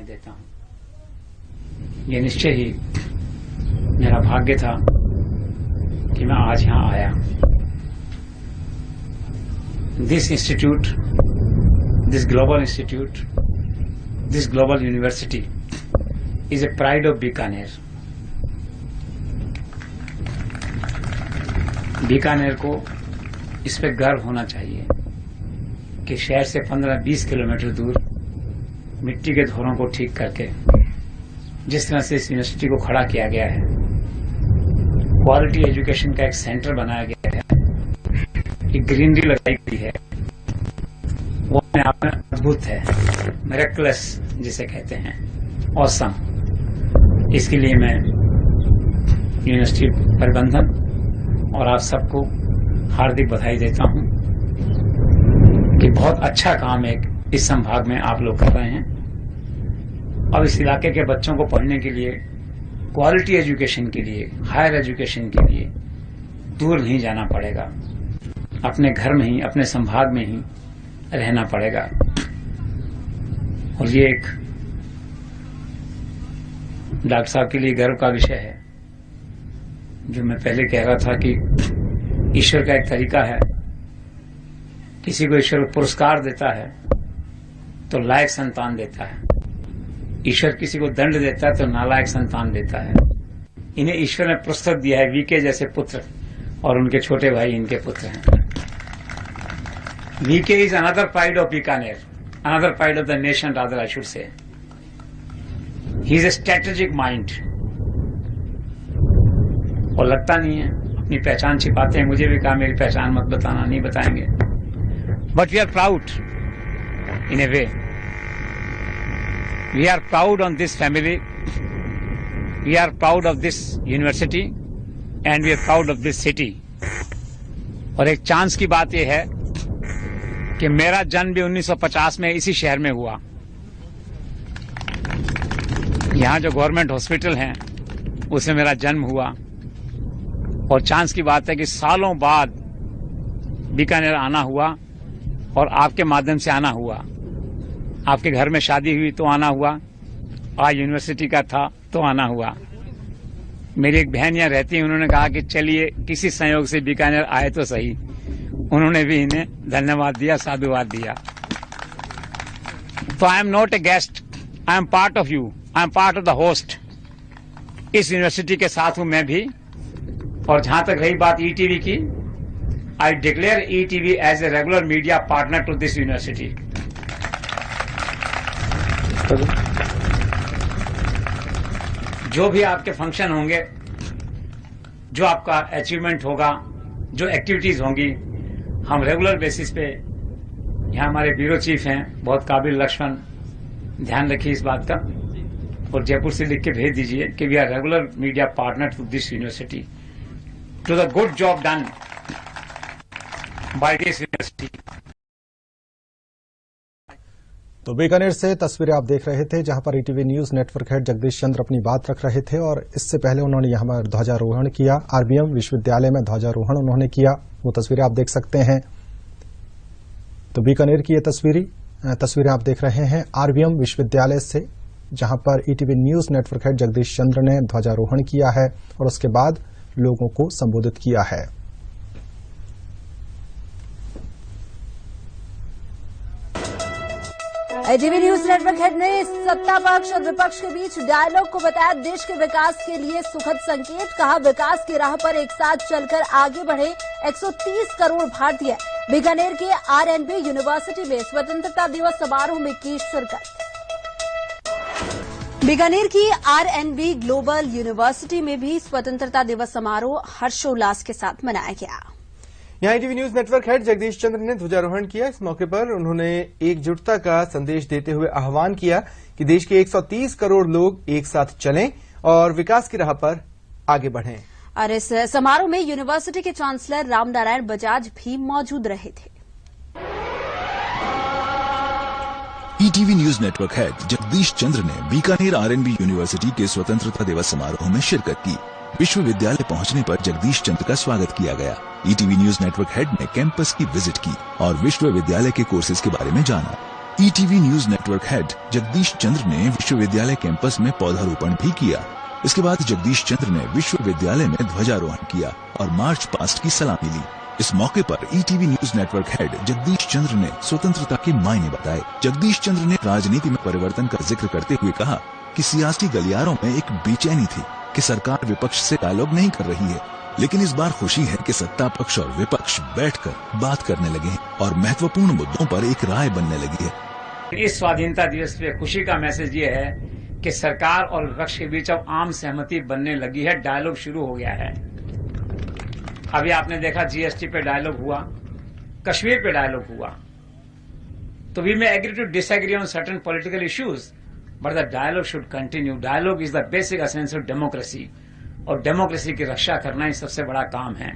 देता हूं। ये निश्चय ही मेरा भाग्य था कि मैं आज यहां आया। This institute, this global institute, this global university is a pride of Bikaner. Bikaner को इस पे गर्व होना चाहिए कि शहर से 15-20 किलोमीटर दूर मिट्टी के धोरों को ठीक करके जिस तरह से इस यूनिवर्सिटी को खड़ा किया गया है, क्वालिटी एजुकेशन का एक सेंटर बनाया गया है, एक ग्रीनरी लगाई गई है, वो अपने आप में अद्भुत है, मिरेकलस जिसे कहते हैं, ऑसम। इसके लिए मैं यूनिवर्सिटी प्रबंधन और आप सबको हार्दिक बधाई देता हूं कि बहुत अच्छा काम इस संभाग में आप लोग कर रहे हैं। अब इस इलाके के बच्चों को पढ़ने के लिए, क्वालिटी एजुकेशन के लिए, हायर एजुकेशन के लिए दूर नहीं जाना पड़ेगा, अपने घर में ही, अपने संभाग में ही रहना पड़ेगा। और ये एक डॉक्टर साहब के लिए गर्व का विषय है। जो मैं पहले कह रहा था कि ईश्वर का एक तरीका है, किसी को ईश्वर पुरस्कार देता है तो लायक संतान देता है, ईश्वर किसी को दंड देता है तो नालायक संतान देता है। इन्हें ईश्वर ने पुरस्कार दिया है, वीके जैसे पुत्र, और उनके छोटे भाई इनके पुत्र हैं। VK is another pride of Bikaner, another pride of the nation rather I should say. He is a strategic mind. और लगता नहीं है, अपनी पहचान छिपाते हैं। मुझे भी कहा मेरी पहचान मत बताना, नहीं बताएंगे। But we are proud in a way. We are proud on this family, we are proud of this university and we are proud of this city. और एक चांस की बात यह है कि मेरा जन्म भी 1950 में इसी शहर में हुआ। यहां जो गवर्नमेंट हॉस्पिटल है उसमें मेरा जन्म हुआ। और चांस की बात है कि सालों बाद बीकानेर आना हुआ और आपके माध्यम से आना हुआ। आपके घर में शादी हुई तो आना हुआ, आज यूनिवर्सिटी का था तो आना हुआ। मेरी एक बहन यहाँ रहती है, उन्होंने कहा कि चलिए किसी संयोग से बीकानेर आए तो सही। उन्होंने भी इन्हें धन्यवाद दिया, साधुवाद दिया। तो I am not a guest, I am part of you, I am part of the host. इस यूनिवर्सिटी के साथ हूं मैं भी। और जहां तक रही बात ईटीवी की, I declare ETV as a regular media partner to this university. जो भी आपके फंक्शन होंगे, जो आपका अचीवमेंट होगा, जो एक्टिविटीज होंगी, हम रेगुलर बेसिस पे, यहां हमारे ब्यूरो चीफ हैं बहुत काबिल लक्ष्मण, ध्यान रखिए इस बात का, और जयपुर से लिख के भेज दीजिए कि we are regular media partner to this university, to the good job done by this university. तो बीकानेर से तस्वीरें आप देख रहे थे, जहां पर ETV news network head Jagdish Chandra अपनी बात रख रहे थे। और इससे पहले उन्होंने यहां पर ध्वजारोहण किया, आरबीएम विश्वविद्यालय में ध्वजारोहण उन्होंने किया। वो तस्वीरें आप देख सकते हैं। तो बीकानेर की ये तस्वीरें आप देख रहे हैं आरबीएम विश्वविद्यालय से, जहां पर ETV news network head Jagdish Chandra ने ध्वजारोहण किया है और उसके बाद लोगों को संबोधित किया है। ईटीवी न्यूज नेटवर्क हेड ने सत्ता पक्ष और विपक्ष के बीच डायलॉग को बताया देश के विकास के लिए सुखद संकेत। कहा विकास की राह पर एक साथ चलकर आगे बढ़े 130 करोड़ भारतीय। बीकानेर के आरएनबी यूनिवर्सिटी में स्वतंत्रता दिवस समारोह में की शिरकत। बीकानेर की आरएनबी ग्लोबल यूनिवर्सिटी में भी स्वतंत्रता दिवस समारोह हर्षोल्लास के साथ मनाया गया। यहाँ ETV news network head Jagdish Chandra ने ध्वजारोहण किया। इस मौके पर उन्होंने एकजुटता का संदेश देते हुए आह्वान किया कि देश के 130 करोड़ लोग एक साथ चलें और विकास की राह पर आगे बढ़ें। और इस समारोह में यूनिवर्सिटी के चांसलर रामनारायण बजाज भी मौजूद रहे थे। ETV news network head Jagdish Chandra ने बीकानेर आरएनबी यूनिवर्सिटी के स्वतंत्रता दिवस समारोह में शिरकत की। विश्वविद्यालय पहुंचने पर जगदीश चंद्र का स्वागत किया गया। ईटीवी न्यूज नेटवर्क हेड ने कैंपस की विजिट की और विश्वविद्यालय के कोर्सेज के बारे में जाना। ETV news network head Jagdish Chandra ने विश्वविद्यालय कैंपस में पौधारोपण भी किया। इसके बाद जगदीश चंद्र ने विश्वविद्यालय में ध्वजारोहण किया और मार्च पास्ट की सलामी ली। इस मौके पर ETV news network head Jagdish Chandra ने स्वतंत्रता के मायने बताए। जगदीश चंद्र ने राजनीति में परिवर्तन का जिक्र करते हुए कहा कि सियासी गलियारों में एक बेचैनी थी कि सरकार विपक्ष से डायलॉग नहीं कर रही है, लेकिन इस बार खुशी है कि सत्ता पक्ष और विपक्ष बैठकर बात करने लगे हैं और महत्वपूर्ण मुद्दों पर एक राय बनने लगी है। इस स्वाधीनता दिवस पे खुशी का मैसेज ये है कि सरकार और विपक्ष के बीच अब आम सहमति बनने लगी है, डायलॉग शुरू हो गया है। अभी आपने देखा जीएसटी पे डायलॉग हुआ, कश्मीर पे डायलॉग हुआ, तो we may agree to disagree on certain political issues, but the dialogue should continue. Dialogue is the basic essence of democracy, और डेमोक्रेसी की रक्षा करना ही सबसे बड़ा काम है।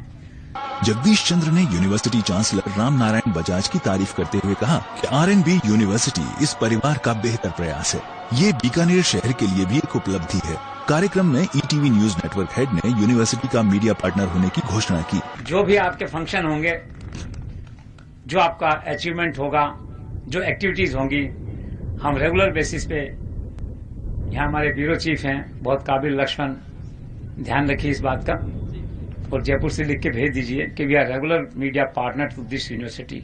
जगदीश चंद्र ने यूनिवर्सिटी चांसलर राम नारायण बजाज की तारीफ करते हुए कहा कि आरएनबी यूनिवर्सिटी इस परिवार का बेहतर प्रयास है। ये बीकानेर शहर के लिए भी एक उपलब्धि है। कार्यक्रम में ईटीवी न्यूज नेटवर्क हेड ने यूनिवर्सिटी का मीडिया पार्टनर होने की घोषणा की। जो भी आपके फंक्शन होंगे, जो आपका अचीवमेंट होगा, जो एक्टिविटीज होंगी, हम रेगुलर बेसिस पे, यहाँ हमारे ब्यूरो चीफ हैं बहुत काबिल लक्ष्मण, ध्यान रखिए इस बात का, और जयपुर से लिख के भेज दीजिए कि we are regular media partner to this university,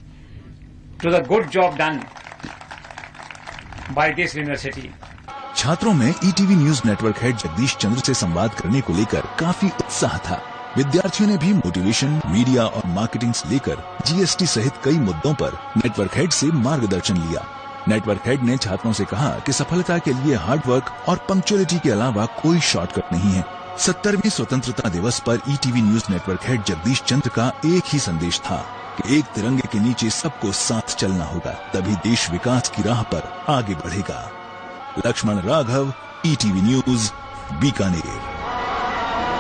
to the good job done by this university. छात्रों में ETV news network head Jagdish Chandra से संवाद करने को लेकर काफी उत्साह था। विद्यार्थियों ने भी मोटिवेशन, मीडिया और मार्केटिंग से लेकर जीएसटी सहित कई मुद्दों पर नेटवर्क हेड से मार्गदर्शन लिया। नेटवर्क हेड ने छात्रों से कहा कि सफलता के लिए हार्डवर्क और पंक्चुअलिटी के अलावा कोई शॉर्टकट नहीं है। 70वें स्वतंत्रता दिवस पर ETV news network head Jagdish Chandra का एक ही संदेश था कि एक तिरंगे के नीचे सबको साथ चलना होगा, तभी देश विकास की राह पर आगे बढ़ेगा। Lakshman Raghav, ETV news, Bikaner.